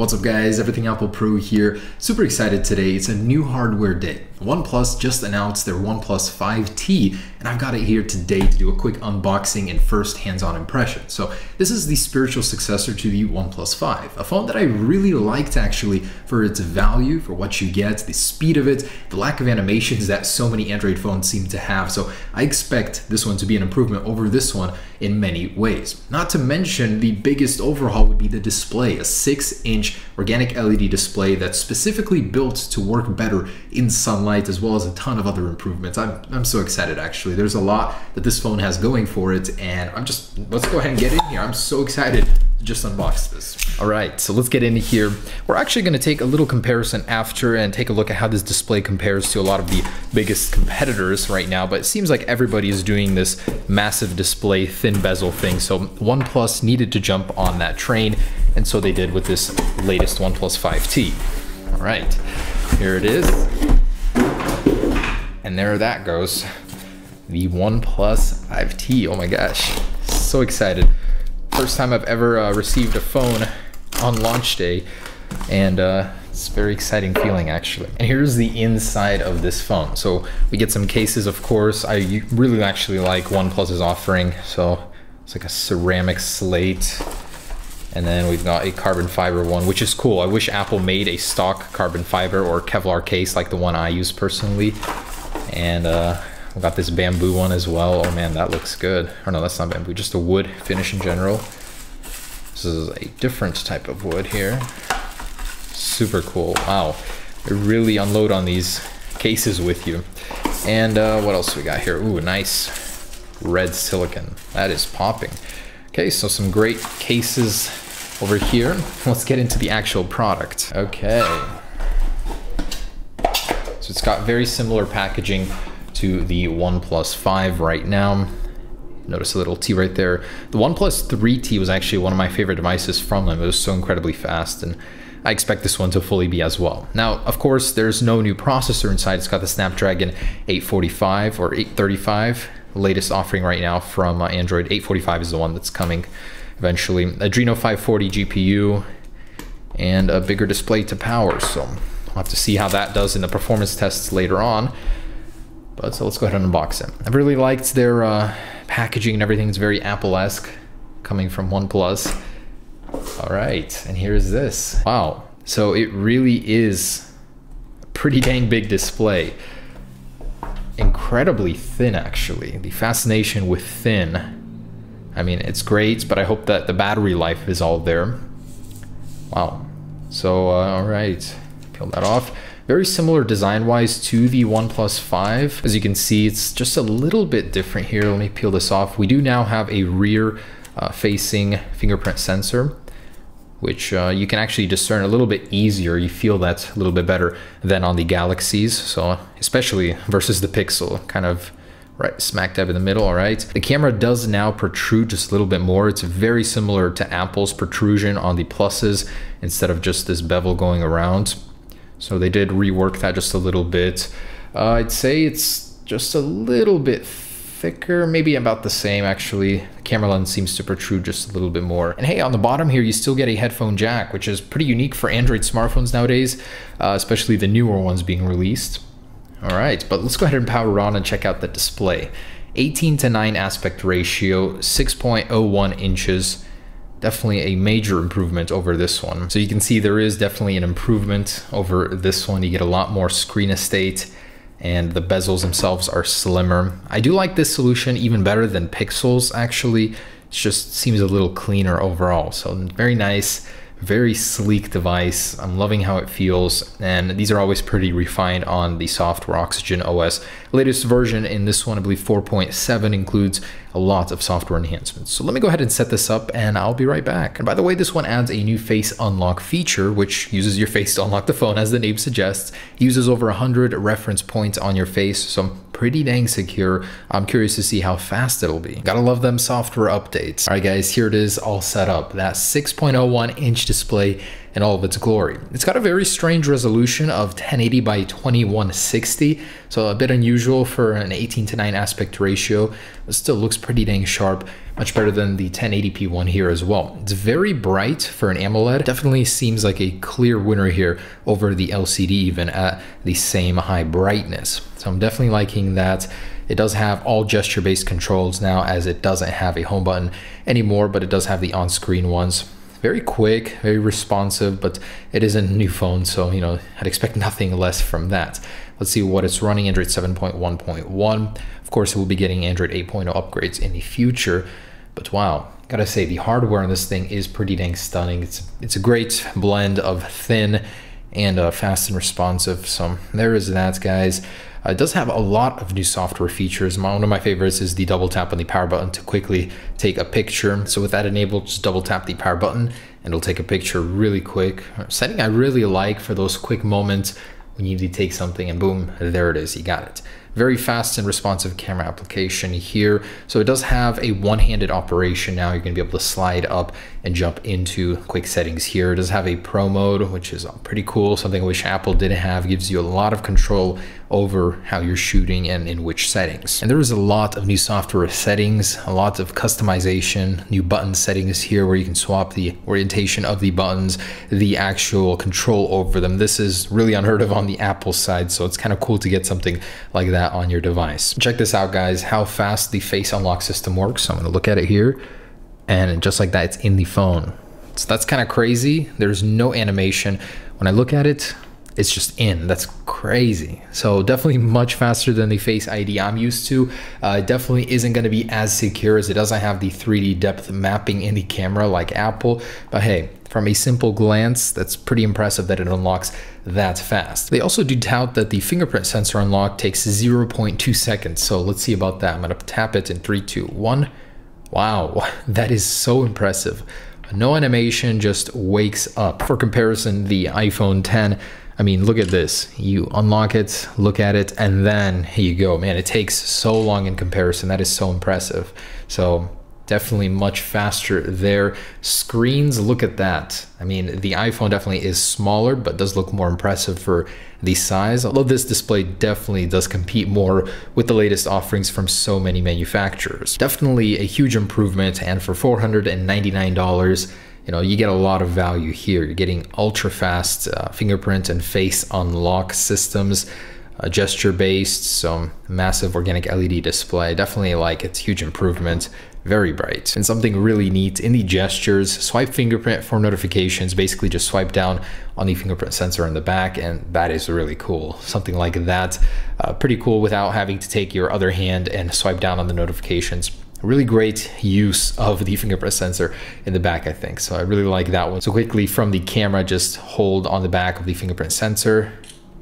What's up guys, EverythingApplePro here. Super excited today. It's a new hardware day. OnePlus just announced their OnePlus 5T and I've got it here today to do a quick unboxing and first hands-on impression. So this is the spiritual successor to the OnePlus 5, a phone that I really liked actually for its value, for what you get, the speed of it, the lack of animations that so many Android phones seem to have. So I expect this one to be an improvement over this one in many ways. Not to mention the biggest overhaul would be the display, a 6-inch organic LED display that's specifically built to work better in sunlight, as well as a ton of other improvements. I'm so excited actually. There's a lot that this phone has going for it and let's go ahead and get in here. I'm so excited to just unbox this. All right, so let's get in here. We're actually gonna take a little comparison after and take a look at how this display compares to a lot of the biggest competitors right now, but it seems like everybody is doing this massive display, thin bezel thing. So OnePlus needed to jump on that train, and so they did with this latest OnePlus 5T. All right, here it is. And there that goes, the OnePlus 5T. Oh my gosh, so excited. First time I've ever received a phone on launch day, and it's a very exciting feeling actually. And here's the inside of this phone. So we get some cases, of course. I really actually like OnePlus's offering. So it's like a ceramic slate. And then we've got a carbon fiber one, which is cool. I wish Apple made a stock carbon fiber or Kevlar case like the one I use personally. And we got this bamboo one as well. Oh man, that looks good. Or no, that's not bamboo, just a wood finish in general. This is a different type of wood here. Super cool. Wow, they really unload on these cases with you. And what else we got here? Ooh, nice red silicone. That is popping. Okay, so some great cases over here. Let's get into the actual product. Okay. So it's got very similar packaging to the OnePlus 5 right now. Notice a little T right there. The OnePlus 3T was actually one of my favorite devices from them. It was so incredibly fast, and I expect this one to fully be as well. Now, of course, there's no new processor inside. It's got the Snapdragon 845 or 835. Latest offering right now from Android. 845 is the one that's coming eventually. Adreno 540 GPU and a bigger display to power. So I'll have to see how that does in the performance tests later on. But so let's go ahead and unbox it. I've really liked their packaging and everything. It's very Apple-esque coming from OnePlus. All right, and here's this. Wow, so it really is a pretty dang big display. Incredibly thin actually. The fascination with thin, I mean, it's great, but I hope that the battery life is all there. Wow. So all right, peel that off. Very similar design wise to the OnePlus 5. As you can see, it's just a little bit different here. Let me peel this off. We do now have a rear facing fingerprint sensor, which you can actually discern a little bit easier. You feel that a little bit better than on the Galaxies. So especially versus the Pixel, kind of right smack dab in the middle. All right, the camera does now protrude just a little bit more. It's very similar to Apple's protrusion on the Pluses instead of just this bevel going around. So they did rework that just a little bit. I'd say it's just a little bit thicker, maybe about the same actually. The camera lens seems to protrude just a little bit more. And hey, on the bottom here, you still get a headphone jack, which is pretty unique for Android smartphones nowadays, especially the newer ones being released. All right, but let's go ahead and power it on and check out the display. 18:9 aspect ratio, 6.01 inches. Definitely a major improvement over this one. So you can see there is definitely an improvement over this one. You get a lot more screen estate and the bezels themselves are slimmer. I do like this solution even better than Pixel's actually. It just seems a little cleaner overall. So very nice, very sleek device. I'm loving how it feels, and these are always pretty refined on the software Oxygen OS. Latest version in this one, I believe 4.7, includes a lot of software enhancements. So let me go ahead and set this up and I'll be right back. And by the way, this one adds a new face unlock feature, which uses your face to unlock the phone, as the name suggests. It uses over 100 reference points on your face, so pretty dang secure. I'm curious to see how fast it'll be. Gotta love them software updates. All right guys, here it is all set up. That 6.01 inch display, in all of its glory. It's got a very strange resolution of 1080 by 2160, so a bit unusual for an 18:9 aspect ratio. It still looks pretty dang sharp, much better than the 1080p one here as well. It's very bright for an AMOLED. Definitely seems like a clear winner here over the LCD even at the same high brightness. So I'm definitely liking that. It does have all gesture-based controls now, as it doesn't have a home button anymore, but it does have the on-screen ones. Very quick, very responsive, but it is a new phone, so you know, I'd expect nothing less from that. Let's see what it's running. Android 7.1.1. Of course, it will be getting Android 8.0 upgrades in the future, but wow, gotta say the hardware on this thing is pretty dang stunning. It's a great blend of thin and fast and responsive. So there is that, guys. It does have a lot of new software features. One of my favorites is the double tap on the power button to quickly take a picture. So with that enabled, just double tap the power button and it'll take a picture really quick. Setting I really like for those quick moments when you need to take something and boom, there it is, you got it. Very fast and responsive camera application here. So it does have a one-handed operation now. You're gonna be able to slide up and jump into quick settings here. It does have a pro mode, which is pretty cool. Something I wish Apple didn't have. Gives you a lot of control over how you're shooting and in which settings. And there is a lot of new software settings, a lot of customization, new button settings here where you can swap the orientation of the buttons, the actual control over them. This is really unheard of on the Apple side, so it's kind of cool to get something like that on your device. Check this out, guys, how fast the face unlock system works. So I'm gonna look at it here, and just like that, it's in the phone. So that's kind of crazy. There's no animation. When I look at it, it's just in. That's crazy. So definitely much faster than the Face ID I'm used to. It definitely isn't going to be as secure, as it doesn't have the 3D depth mapping in the camera like Apple. But hey, from a simple glance, that's pretty impressive that it unlocks that fast. They also do tout that the fingerprint sensor unlock takes 0.2 seconds. So let's see about that. I'm going to tap it in 3, 2, 1. Wow, that is so impressive. No animation, just wakes up. For comparison, the iPhone 10, I mean, look at this. You unlock it, look at it, and then here you go. Man, it takes so long in comparison. That is so impressive. So definitely much faster there. Screens, look at that. I mean, the iPhone definitely is smaller, but does look more impressive for the size. Although this display definitely does compete more with the latest offerings from so many manufacturers. Definitely a huge improvement, and for $499, you know, you get a lot of value here. You're getting ultra fast fingerprint and face unlock systems, gesture based, so massive organic LED display. Definitely like it's huge improvement. Very bright. And something really neat in the gestures, swipe fingerprint for notifications. Basically just swipe down on the fingerprint sensor in the back, and that is really cool. Something like that, pretty cool without having to take your other hand and swipe down on the notifications. Really great use of the fingerprint sensor in the back, I think. So I really like that one. So quickly from the camera, just hold on the back of the fingerprint sensor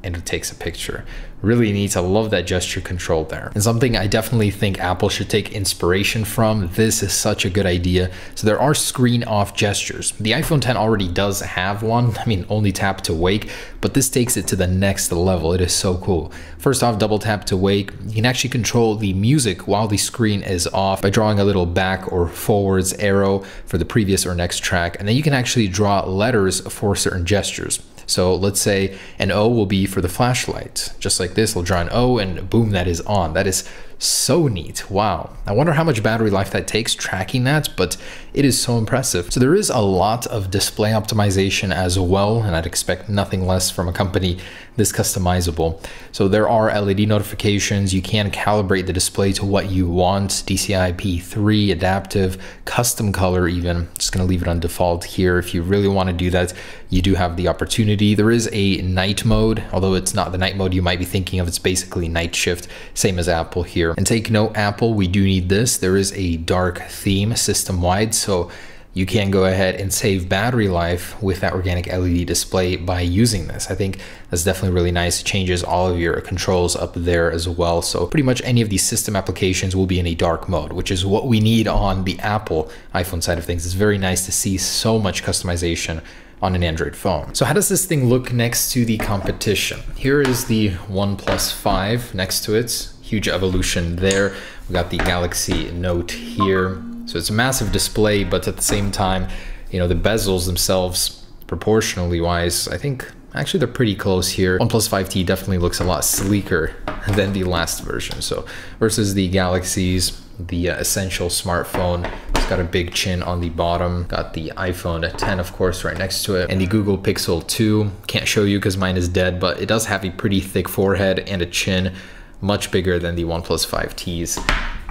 and it takes a picture. Really neat. I love that gesture control there. And something I definitely think Apple should take inspiration from. This is such a good idea. So there are screen off gestures. The iPhone 10 already does have one. I mean, only tap to wake, but this takes it to the next level. It is so cool. First off, double tap to wake. You can actually control the music while the screen is off by drawing a little back or forwards arrow for the previous or next track. And then you can actually draw letters for certain gestures. So let's say an O will be for the flashlight. Just like this, we'll draw an O and boom, that is on. That is so neat. Wow. I wonder how much battery life that takes tracking that, but it is so impressive. So there is a lot of display optimization as well, and I'd expect nothing less from a company this customizable. So there are LED notifications. You can calibrate the display to what you want. DCI P3, adaptive, custom color even. Just gonna leave it on default here. If you really want to do that, you do have the opportunity. There is a night mode, although it's not the night mode you might be thinking of. It's basically night shift, same as Apple here. And take note, Apple, we do need this. There is a dark theme system-wide, so you can go ahead and save battery life with that organic LED display by using this. I think that's definitely really nice. It changes all of your controls up there as well. So pretty much any of these system applications will be in a dark mode, which is what we need on the Apple iPhone side of things. It's very nice to see so much customization on an Android phone. So how does this thing look next to the competition? Here is the OnePlus 5 next to it. Huge evolution there. We got the Galaxy Note here. So it's a massive display, but at the same time, you know, the bezels themselves proportionally wise, I think actually they're pretty close here. OnePlus 5T definitely looks a lot sleeker than the last version. So versus the Galaxies, the essential smartphone, it's got a big chin on the bottom. Got the iPhone 10, of course, right next to it, and the Google Pixel 2. Can't show you because mine is dead, but it does have a pretty thick forehead and a chin, much bigger than the OnePlus 5Ts.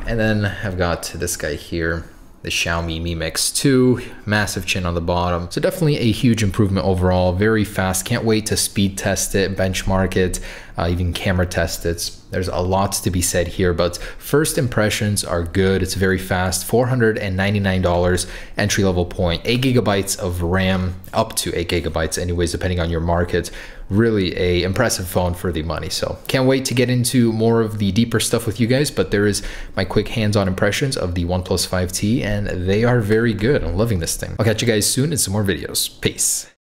And then I've got this guy here, the Xiaomi Mi Mix 2, massive chin on the bottom. So definitely a huge improvement overall, very fast. Can't wait to speed test it, benchmark it, even camera test it. There's a lot to be said here, but first impressions are good. It's very fast, $499 entry-level point, 8 gigabytes of RAM, up to 8 gigabytes anyways, depending on your market. Really a impressive phone for the money. So can't wait to get into more of the deeper stuff with you guys, but there is my quick hands-on impressions of the OnePlus 5T, and they are very good. I'm loving this thing. I'll catch you guys soon in some more videos. Peace.